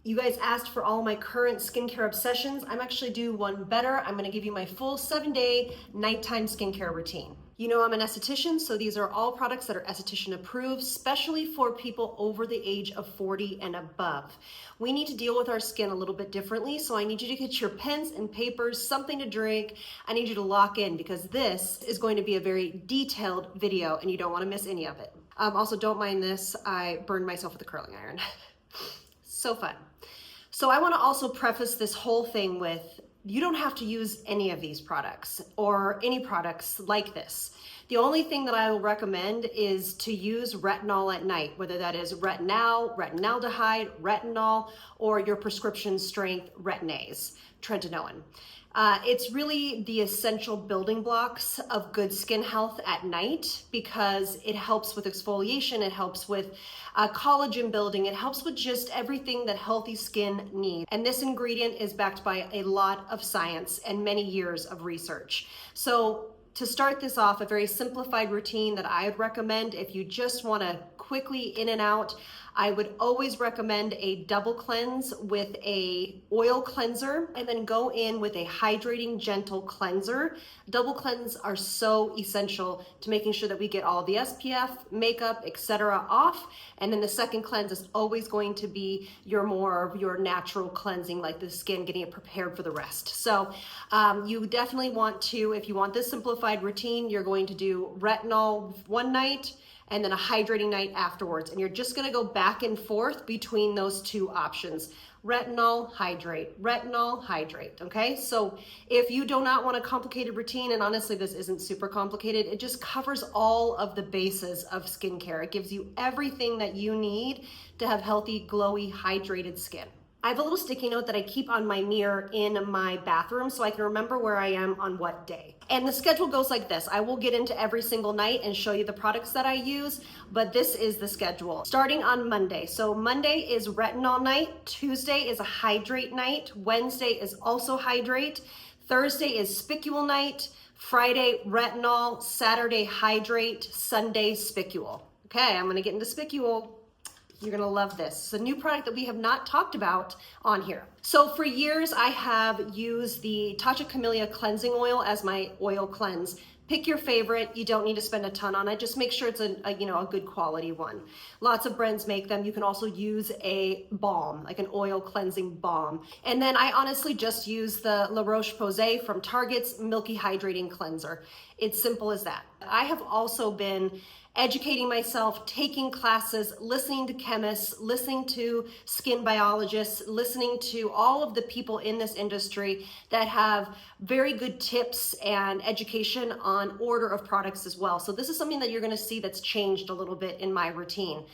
You guys asked for all my current skincare obsessions. I'm actually due one better. I'm gonna give you my full 7-day nighttime skincare routine. You know I'm an esthetician, so these are all products that are esthetician approved, especially for people over the age of 40 and above. We need to deal with our skin a little bit differently, so I need you to get your pens and papers, something to drink. I need you to lock in because this is going to be a very detailed video and you don't wanna miss any of it. Also, don't mind this, I burned myself with a curling iron. So fun. So I want to also preface this whole thing with, you don't have to use any of these products or any products like this. The only thing that I will recommend is to use retinol at night, whether that is retinol, retinaldehyde, retinol, or your prescription strength retin-A's, tretinoin. It's really the essential building blocks of good skin health at night because it helps with exfoliation, it helps with collagen building, it helps with just everything that healthy skin needs. And this ingredient is backed by a lot of science and many years of research. So to start this off, a very simplified routine that I would recommend if you just want to quickly in and out, I would always recommend a double cleanse with a oil cleanser and then go in with a hydrating gentle cleanser. Double cleanse are so essential to making sure that we get all the SPF, makeup, etc. off. And then the second cleanse is always going to be your natural cleansing, like the skin, getting it prepared for the rest. So you definitely want to, if you want this simplified routine, you're going to do retinol one night and then a hydrating night afterwards. And you're just gonna go back and forth between those two options. Retinol, hydrate, okay? So if you do not want a complicated routine, and honestly, this isn't super complicated, it just covers all of the bases of skincare. It gives you everything that you need to have healthy, glowy, hydrated skin. I have a little sticky note that I keep on my mirror in my bathroom so I can remember where I am on what day. And the schedule goes like this. I will get into every single night and show you the products that I use, but this is the schedule. Starting on Monday. So Monday is retinol night, Tuesday is a hydrate night, Wednesday is also hydrate, Thursday is specule night, Friday retinol, Saturday hydrate, Sunday specule. Okay, I'm gonna get into specule. You're gonna love this. It's a new product that we have not talked about on here. So for years, I have used the Tatcha Camellia cleansing oil as my oil cleanse. Pick your favorite. You don't need to spend a ton on it. Just make sure it's a good quality one. Lots of brands make them. You can also use a balm, like an oil cleansing balm. And then I honestly just use the La Roche-Posay from Target's Milky Hydrating Cleanser. It's simple as that. I have also been educating myself, taking classes, listening to chemists, listening to skin biologists, listening to all of the people in this industry that have very good tips and education on order of products as well. So this is something that you're gonna see that's changed a little bit in my routine.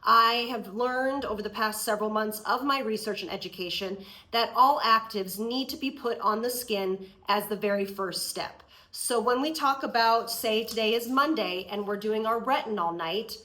I have learned over the past several months of my research and education that all actives need to be put on the skin as the very first step. So when we talk about, say today is Monday and we're doing our retinol night,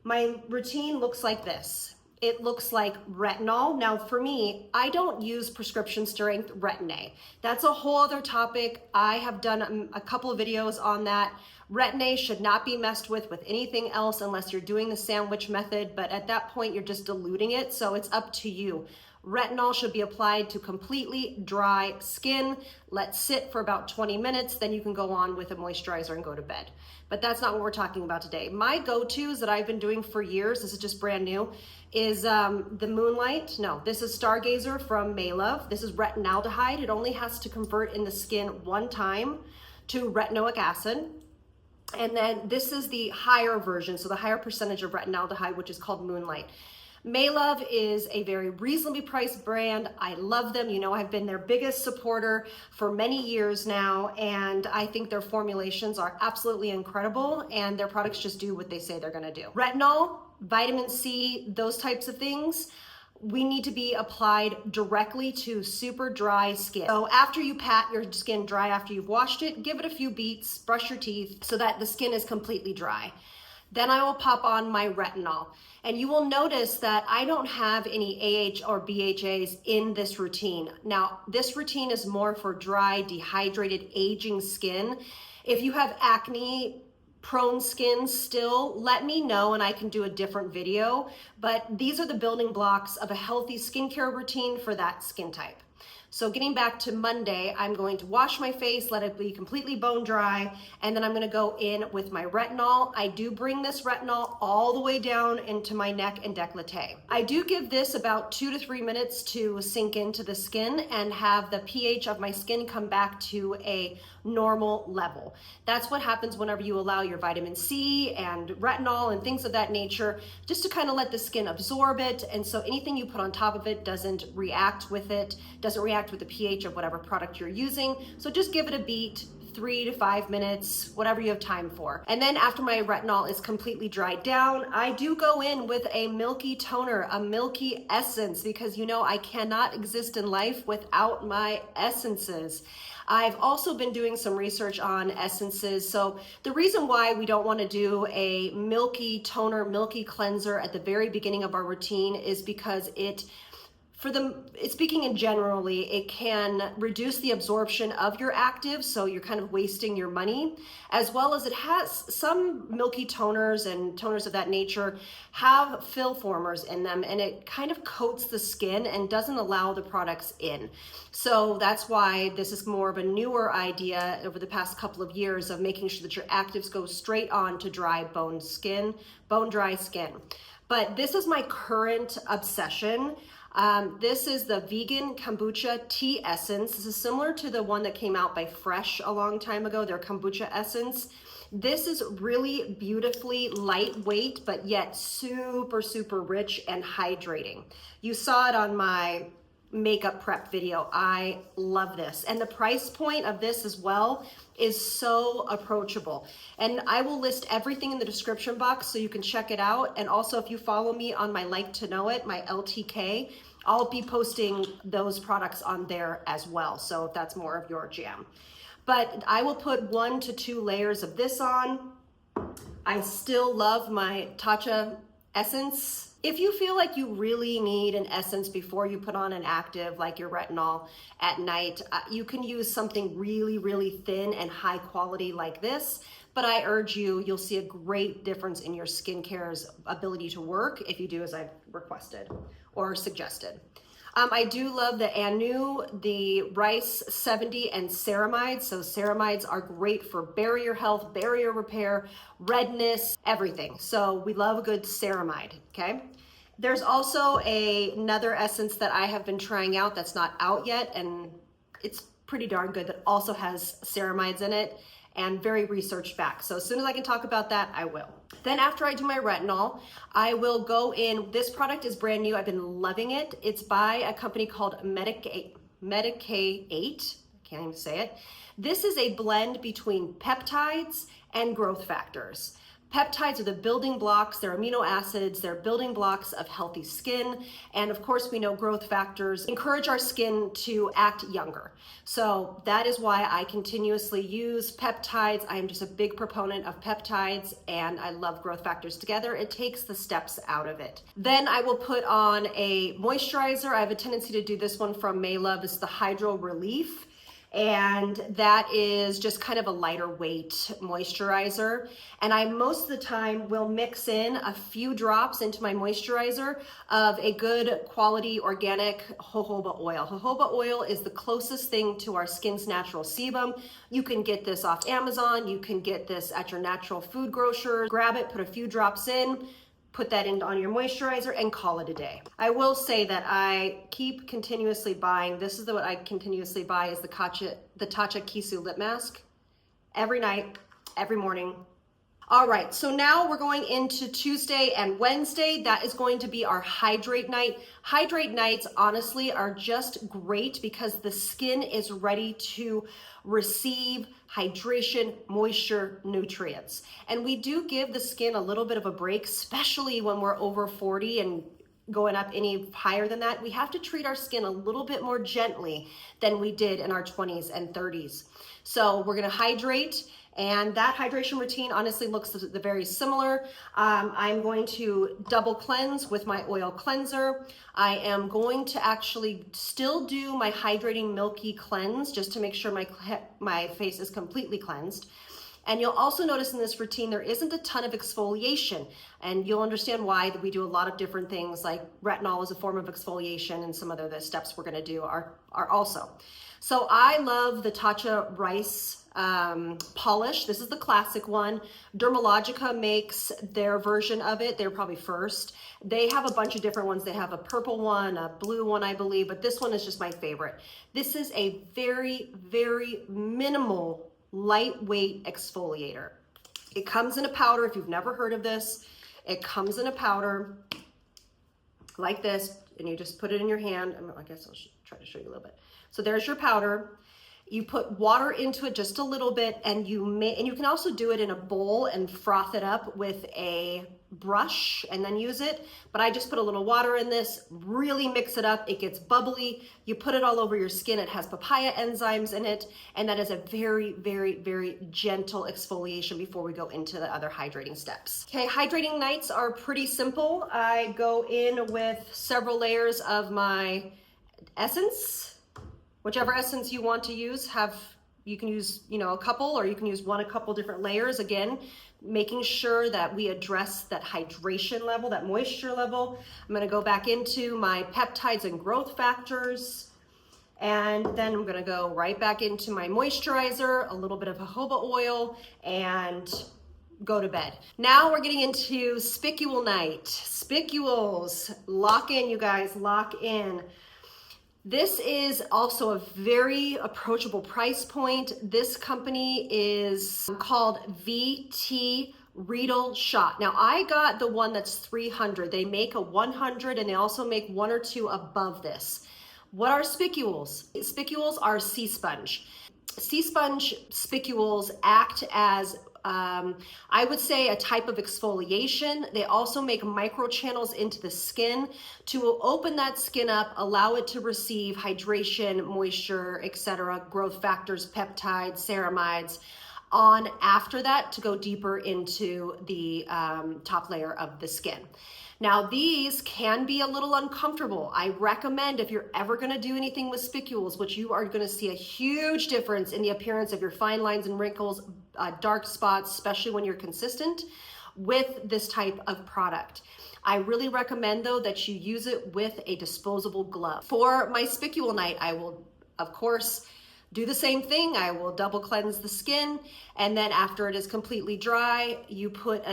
my routine looks like this. It looks like retinol. Now for me, I don't use prescription strength retin-A. That's a whole other topic. I have done a couple of videos on that. Retin-A should not be messed with anything else unless you're doing the sandwich method, but at that point you're just diluting it, so it's up to you. Retinol should be applied to completely dry skin. Let sit for about 20 minutes, then you can go on with a moisturizer and go to bed. But that's not what we're talking about today. My go-tos that I've been doing for years, this is just brand new, is the Moonlight. No, this is Stargazer from Maylove. This is retinaldehyde. It only has to convert in the skin one time to retinoic acid. And then this is the higher version, so the higher percentage of retinaldehyde, which is called Moonlight. Maylove is a very reasonably priced brand. I love them. You know, I've been their biggest supporter for many years now, and I think their formulations are absolutely incredible, and their products just do what they say they're gonna do. Retinol, vitamin C, those types of things, we need to be applied directly to super dry skin. So after you pat your skin dry after you've washed it, give it a few beats, brush your teeth so that the skin is completely dry. Then I will pop on my retinol. And you will notice that I don't have any AH or BHAs in this routine. Now, this routine is more for dry, dehydrated, aging skin. If you have acne, prone skin still, let me know and I can do a different video. But these are the building blocks of a healthy skincare routine for that skin type. So getting back to Monday, I'm going to wash my face, let it be completely bone dry, and then I'm gonna go in with my retinol. I do bring this retinol all the way down into my neck and décolleté. I do give this about 2 to 3 minutes to sink into the skin and have the pH of my skin come back to a normal level. That's what happens whenever you allow your vitamin C and retinol and things of that nature, just to kind of let the skin absorb it. And so anything you put on top of it doesn't react with it, doesn't react with the pH of whatever product you're using. So just give it a beat, 3 to 5 minutes, whatever you have time for. And then after my retinol is completely dried down, I do go in with a milky toner, a milky essence, because you know I cannot exist in life without my essences. I've also been doing some research on essences. So the reason why we don't want to do a milky toner, milky cleanser at the very beginning of our routine is because speaking in generally, it can reduce the absorption of your active, so you're kind of wasting your money, as well as it has some milky toners and toners of that nature have fill formers in them, and it kind of coats the skin and doesn't allow the products in. So that's why this is more of a newer idea over the past couple of years of making sure that your actives go straight on to dry bone dry skin. But this is my current obsession. This is the vegan kombucha tea essence. This is similar to the one that came out by Fresh a long time ago, their kombucha essence. This is really beautifully lightweight, but yet super, super rich and hydrating. You saw it on my makeup prep video. I love this. And the price point of this as well is so approachable. And I will list everything in the description box so you can check it out. And also if you follow me on my Like to Know It, my LTK, I'll be posting those products on there as well. So if that's more of your jam. But I will put 1 to 2 layers of this on. I still love my Tatcha essence. If you feel like you really need an essence before you put on an active like your retinol at night, you can use something really, really thin and high quality like this. But I urge you, you'll see a great difference in your skincare's ability to work if you do as I've requested or suggested. I do love the Anu, the Rice 70 and ceramides. So ceramides are great for barrier health, barrier repair, redness, everything. So we love a good ceramide, okay? There's also another essence that I have been trying out that's not out yet, and it's pretty darn good, that also has ceramides in it and very researched back. So as soon as I can talk about that, I will. Then after I do my retinol, I will go in, this product is brand new, I've been loving it. It's by a company called Medicaid, can't even say it. This is a blend between peptides and growth factors. Peptides are the building blocks, they're amino acids, they're building blocks of healthy skin. And of course we know growth factors encourage our skin to act younger. So that is why I continuously use peptides. I am just a big proponent of peptides and I love growth factors together. It takes the steps out of it. Then I will put on a moisturizer. I have a tendency to do this one from Maylove. It's the Hydro Relief. And that is just kind of a lighter weight moisturizer. And I most of the time will mix in a few drops into my moisturizer of a good quality organic jojoba oil. Jojoba oil is the closest thing to our skin's natural sebum. You can get this off Amazon. You can get this at your natural food grocer. Grab it, put a few drops in, put that in on your moisturizer and call it a day. I will say that I keep continuously buying, this is what I continuously buy, is the Tatcha Kisu lip mask. Every night, every morning. All right, so now we're going into Tuesday and Wednesday. That is going to be our hydrate night. Hydrate nights, honestly, are just great because the skin is ready to receive hydration, moisture, nutrients. And we do give the skin a little bit of a break, especially when we're over 40 and going up any higher than that. We have to treat our skin a little bit more gently than we did in our 20s and 30s. So we're gonna hydrate, and that hydration routine honestly looks very similar. I'm going to double cleanse with my oil cleanser. I am going to actually still do my hydrating milky cleanse just to make sure my face is completely cleansed. And you'll also notice in this routine, there isn't a ton of exfoliation, and you'll understand why. That we do a lot of different things, like retinol is a form of exfoliation, and some other the steps we're gonna do are also. So I love the Tatcha Rice polish. This is the classic one. Dermalogica makes their version of it. They're probably first. They have a bunch of different ones. They have a purple one, a blue one, I believe, but this one is just my favorite. This is a very, very minimal, lightweight exfoliator. It comes in a powder. If you've never heard of this, it comes in a powder like this, and you just put it in your hand. I guess I'll try to show you a little bit. So there's your powder. You put water into it just a little bit, and you can also do it in a bowl and froth it up with a brush and then use it. But I just put a little water in this, really mix it up. It gets bubbly. You put it all over your skin. It has papaya enzymes in it, and that is a very, very, very gentle exfoliation before we go into the other hydrating steps. Okay, hydrating nights are pretty simple. I go in with several layers of my essence. Whichever essence you want to use, you can use, a couple, or you can use a couple different layers. Again, making sure that we address that hydration level, that moisture level. I'm gonna go back into my peptides and growth factors, and then I'm gonna go right back into my moisturizer, a little bit of jojoba oil, and go to bed. Now we're getting into Specula Night. Spicules, lock in, you guys, lock in. This is also a very approachable price point. This company is called VT Riedel Shot. Now I got the one that's 300. They make a 100, and they also make one or two above this. What are spicules? Spicules are sea sponge. Sea sponge spicules act as I would say a type of exfoliation. They also make microchannels into the skin to open that skin up, allow it to receive hydration, moisture, etc., growth factors, peptides, ceramides, on after that to go deeper into the top layer of the skin. Now these can be a little uncomfortable. I recommend, if you're ever gonna do anything with spicules, which you are gonna see a huge difference in the appearance of your fine lines and wrinkles, dark spots, especially when you're consistent with this type of product. I really recommend though that you use it with a disposable glove. For my Specula Night, I will, of course, do the same thing. I will double cleanse the skin, and then after it is completely dry, you put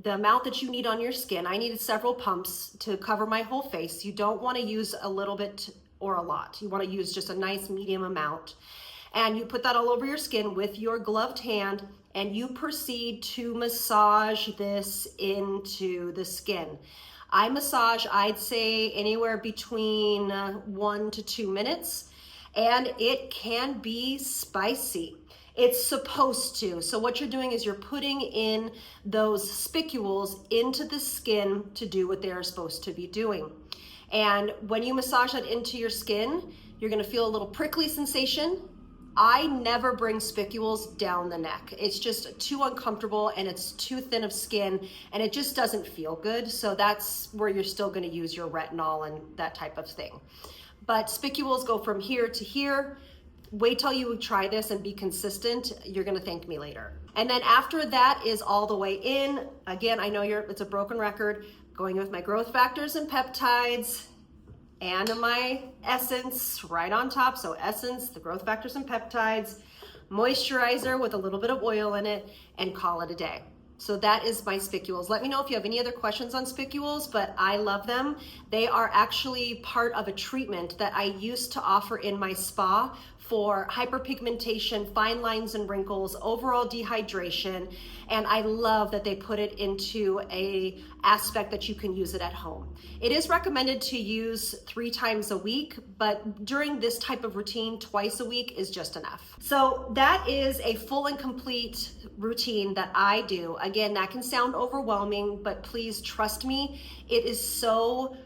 the amount that you need on your skin. I needed several pumps to cover my whole face. You don't want to use a little bit or a lot. You want to use just a nice medium amount. And you put that all over your skin with your gloved hand, and you proceed to massage this into the skin. I massage, I'd say, anywhere between 1 to 2 minutes. And it can be spicy. It's supposed to. So what you're doing is you're putting in those spicules into the skin to do what they're supposed to be doing. And when you massage that into your skin, you're gonna feel a little prickly sensation. I never bring spicules down the neck. It's just too uncomfortable, and it's too thin of skin, and it just doesn't feel good. So that's where you're still gonna use your retinol and that type of thing. But spicules go from here to here. Wait till you try this and be consistent. You're gonna thank me later. And then after that is all the way in. Again, I know it's a broken record, going with my growth factors and peptides and my essence right on top. So essence, the growth factors and peptides, moisturizer with a little bit of oil in it, and call it a day. So that is my spicules. Let me know if you have any other questions on spicules, but I love them. They are actually part of a treatment that I used to offer in my spa for hyperpigmentation, fine lines and wrinkles, overall dehydration, and I love that they put it into a aspect that you can use it at home. It is recommended to use 3 times a week, but during this type of routine, twice a week is just enough. So that is a full and complete routine that I do. Again, that can sound overwhelming, but please trust me, it is so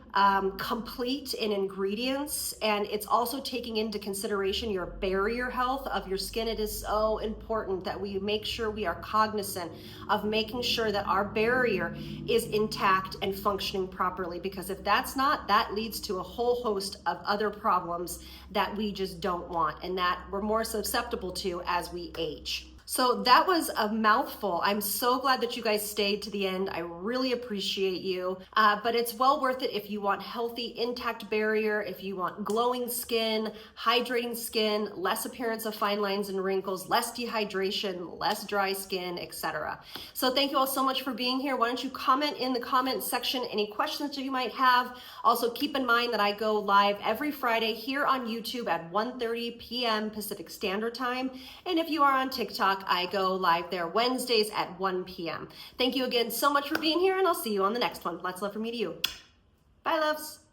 complete in ingredients, and it's also taking into consideration your barrier health of your skin. It is so important that we make sure we are cognizant of making sure that our barrier is intact and functioning properly, because if that's not, that leads to a whole host of other problems that we just don't want and that we're more susceptible to as we age. So that was a mouthful. I'm so glad that you guys stayed to the end. I really appreciate you. But it's well worth it if you want healthy, intact barrier, if you want glowing skin, hydrating skin, less appearance of fine lines and wrinkles, less dehydration, less dry skin, etc. So thank you all so much for being here. Why don't you comment in the comment section any questions that you might have. Also keep in mind that I go live every Friday here on YouTube at 1:30 p.m. Pacific Standard Time. And if you are on TikTok, I go live there Wednesdays at 1 p.m. Thank you again so much for being here, and I'll see you on the next one. Lots of love from me to you. Bye, loves.